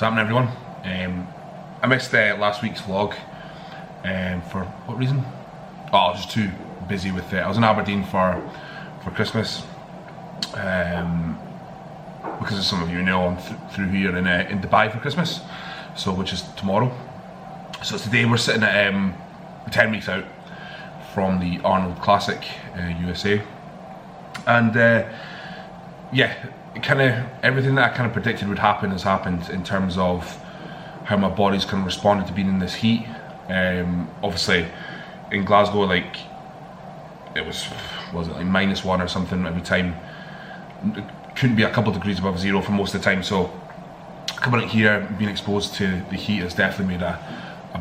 happening, everyone? I missed last week's vlog for what reason? Oh, I was just too busy with it. I was in Aberdeen for Christmas, because as some of you know, I'm through here in Dubai for Christmas, so which is tomorrow. So today we're sitting at 10 weeks out from the Arnold Classic USA, and yeah, kind of everything that I kind of predicted would happen has happened in terms of how my body's kind of responded to being in this heat. Obviously in Glasgow, like it was it like -1 or something every time. It couldn't be a couple of degrees above zero for most of the time, so coming out here, being exposed to the heat has definitely made a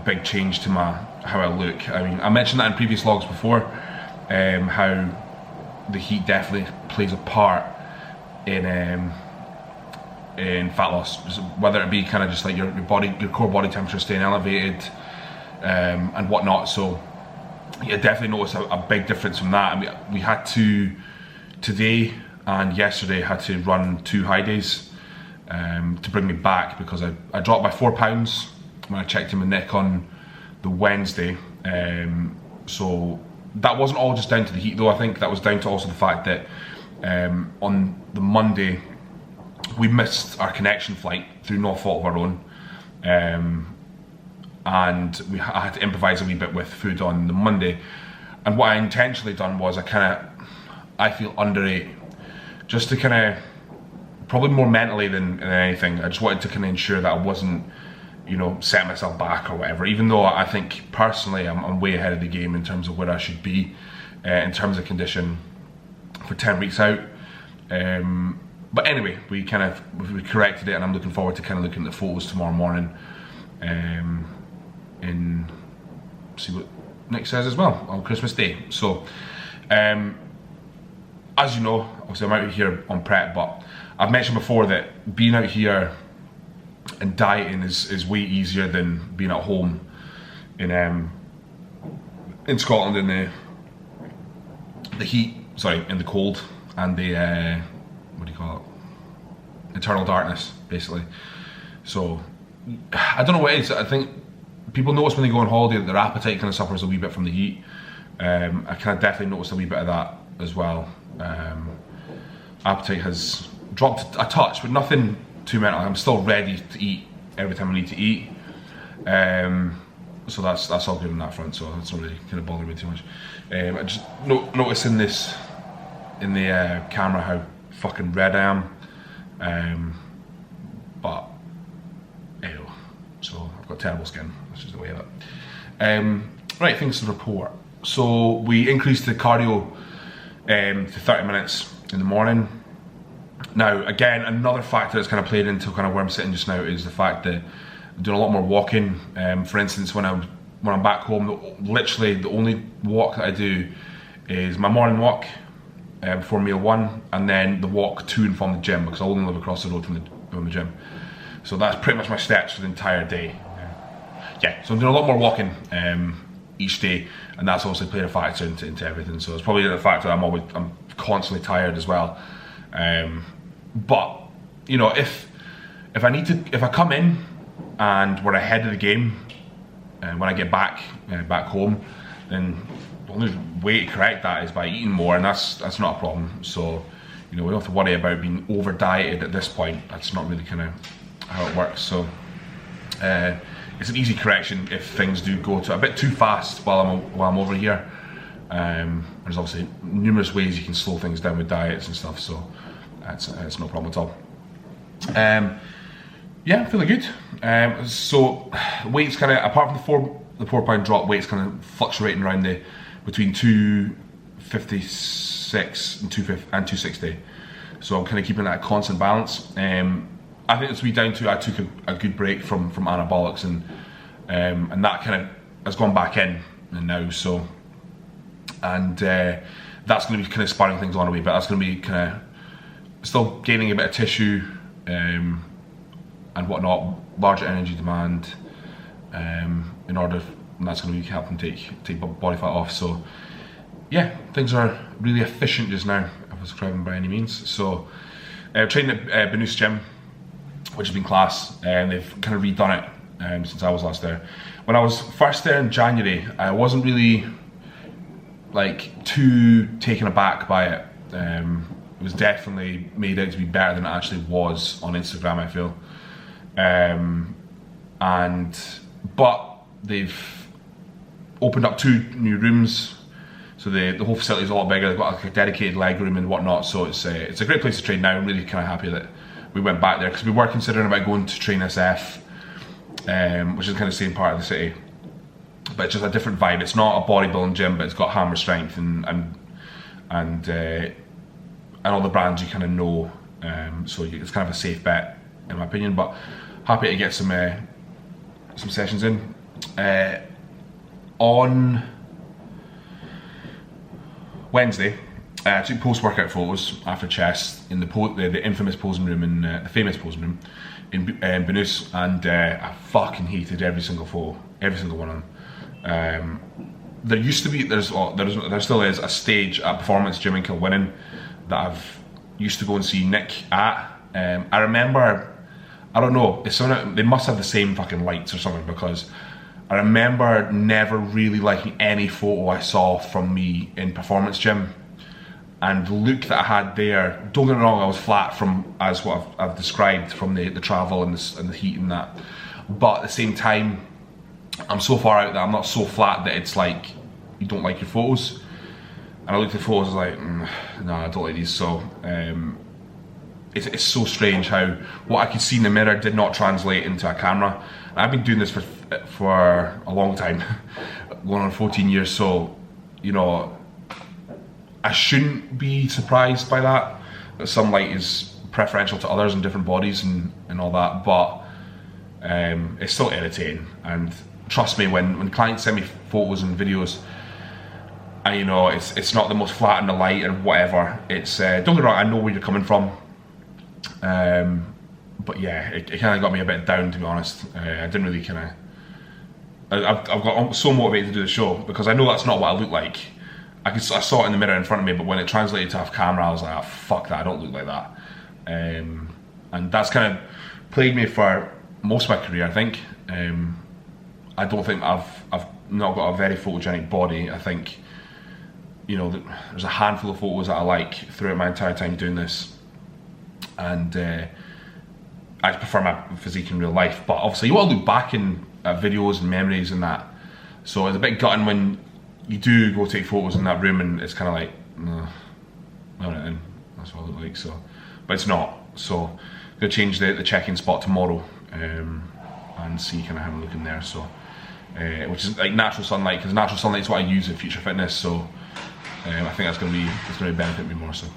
big change to how I look. I mean, I mentioned that in previous vlogs before, how the heat definitely plays a part in fat loss, whether it be kind of just like your core body temperature staying elevated and whatnot. So yeah, definitely noticed a big difference from that. I mean, we had to today and yesterday had to run 2 high days to bring me back, because I dropped by 4 pounds when I checked in with Nick on the Wednesday. So that wasn't all just down to the heat though. I think that was down to also the fact that on the Monday we missed our connection flight through no fault of our own, and I had to improvise a wee bit with food on the Monday. And what I intentionally done was I feel underate, just to kind of, probably more mentally than anything. I just wanted to kind of ensure that I wasn't, you know, setting myself back or whatever, even though I think personally I'm way ahead of the game in terms of where I should be in terms of condition for 10 weeks out. But anyway, we corrected it, and I'm looking forward to kind of looking at the photos tomorrow morning and see what Nick says as well on Christmas Day. So as you know, obviously I'm out here on prep, but I've mentioned before that being out here and dieting is way easier than being at home in Scotland in the heat, sorry, in the cold and the what do you call it, eternal darkness, basically. So I don't know what it is. I think people notice when they go on holiday that their appetite kind of suffers a wee bit from the heat. I kind of definitely noticed a wee bit of that as well. Appetite has dropped a touch, but nothing too mental. I'm still ready to eat every time I need to eat. So that's all good on that front, so that's not really kind of bothering me too much. I just noticing this in the camera how fucking red I am, but anyway, so I've got terrible skin, that's just the way of it. Right, things to report. So we increased the cardio to 30 minutes in the morning. Now again, another factor that's kind of played into kind of where I'm sitting just now is the fact that I'm doing a lot more walking. For instance, when I'm back home, literally the only walk that I do is my morning walk before meal 1, and then the walk to and from the gym, because I only live across the road from the gym. So that's pretty much my steps for the entire day. Yeah, so I'm doing a lot more walking each day, and that's obviously played a factor into everything. So it's probably the fact that I'm constantly tired as well. But you know, if I come in and we're ahead of the game, and when I get back home, then the only way to correct that is by eating more, and that's not a problem. So you know, we don't have to worry about being over dieted at this point. That's not really kind of how it works. So it's an easy correction if things do go to a bit too fast while I'm over here. There's obviously numerous ways you can slow things down with diets and stuff, so it's no problem at all. Yeah, I'm feeling good. So weight's kind of, apart from the 4 pound drop, weight's kind of fluctuating around between 256 and 260. So I'm kind of keeping that constant balance. I think it's to be down to I took a good break from anabolics, and that kind of has gone back in now. So, and that's going to be kind of spurring things on a wee bit. That's going to be kind of still gaining a bit of tissue and whatnot, larger energy demand in order, and that's going to be helping take body fat off. So yeah, things are really efficient just now, if I was describing by any means. So training at Benoost's gym, which has been class, and they've kind of redone it since I was last there. When I was first there in January, I wasn't really like too taken aback by it. It was definitely made out to be better than it actually was on Instagram, I feel. But they've opened up 2 new rooms, so the whole facility is a lot bigger. They've got like a dedicated leg room and whatnot, so it's a great place to train now. I'm really kind of happy that we went back there, because we were considering about going to train SF, which is kind of the same part of the city, but it's just a different vibe. It's not a bodybuilding gym, but it's got hammer strength and all the brands you kind of know, so it's kind of a safe bet in my opinion. But happy to get some sessions in. On Wednesday, I took post-workout photos after chest in the infamous posing room, in the famous posing room in Benoist, and I fucking hated every single photo, every single one of them. There used to be, there still is a stage at Performance Gym in Kilwinning that I've used to go and see Nick at. I remember, I don't know, they must have the same fucking lights or something, because I remember never really liking any photo I saw from me in Performance Gym. And the look that I had there, don't get me wrong, I was flat as what I've described from the travel and the heat and that. But at the same time, I'm so far out that I'm not so flat that it's like, you don't like your photos. And I looked at the photos, I was like, no, I don't like these. So it's so strange how what I could see in the mirror did not translate into a camera. And I've been doing this for a long time, going on 14 years. So, you know, I shouldn't be surprised by that some light is preferential to others in different bodies and all that, but it's still irritating. And trust me, when clients send me photos and videos, and you know, it's not the most flat in the light and whatever, it's don't get me wrong, I know where you're coming from, but yeah, it kind of got me a bit down, to be honest. I didn't really kind of, I've got so motivated to do the show because I know that's not what I look like. I saw it in the mirror in front of me, but when it translated to off camera, I was like, oh, fuck that, I don't look like that. And that's kind of plagued me for most of my career, I think. I don't think I've not got a very photogenic body. I think, you know, there's a handful of photos that I like throughout my entire time doing this. And I prefer my physique in real life, but obviously you want to look back in videos and memories and that. So it's a bit gutting when you do go take photos in that room and it's kind of like, no, alright then, that's what I look like. So, but it's not. So I'm gonna change the check-in spot tomorrow and see kind of how I'm looking there. So, which is like natural sunlight, because natural sunlight is what I use in Future Fitness. So I think that's gonna benefit me more. So,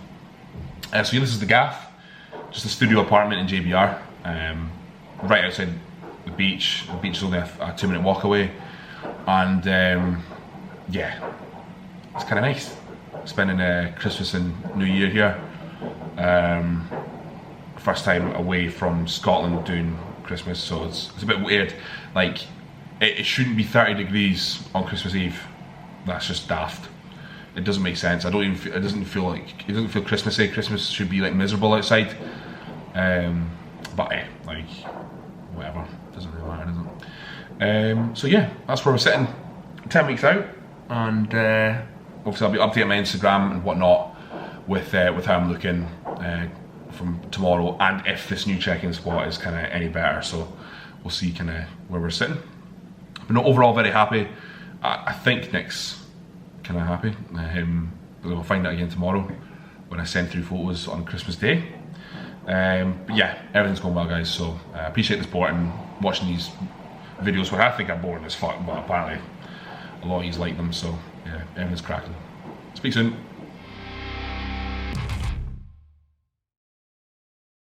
yeah, this is the gaff, just a studio apartment in JBR, right outside the beach. The beach is only a 2-minute walk away, and yeah, it's kind of nice spending Christmas and New Year here. First time away from Scotland doing Christmas, so it's a bit weird. Like, it shouldn't be 30 degrees on Christmas Eve. That's just daft. It doesn't make sense. It doesn't feel Christmassy. Christmas should be like miserable outside. But like, whatever. Doesn't really matter, does it? So yeah, that's where we're sitting. 10 weeks out. And obviously I'll be updating my Instagram and whatnot with how I'm looking from tomorrow, and if this new check-in spot is kind of any better. So we'll see kind of where we're sitting. But no, overall very happy. I think Nick's kind of happy. We'll find out again tomorrow when I send through photos on Christmas Day. But yeah, everything's going well, guys. So I appreciate the support and watching these videos where I think I'm boring as fuck, but apparently a lot of you like them, so yeah, everything's cracking. Speak soon.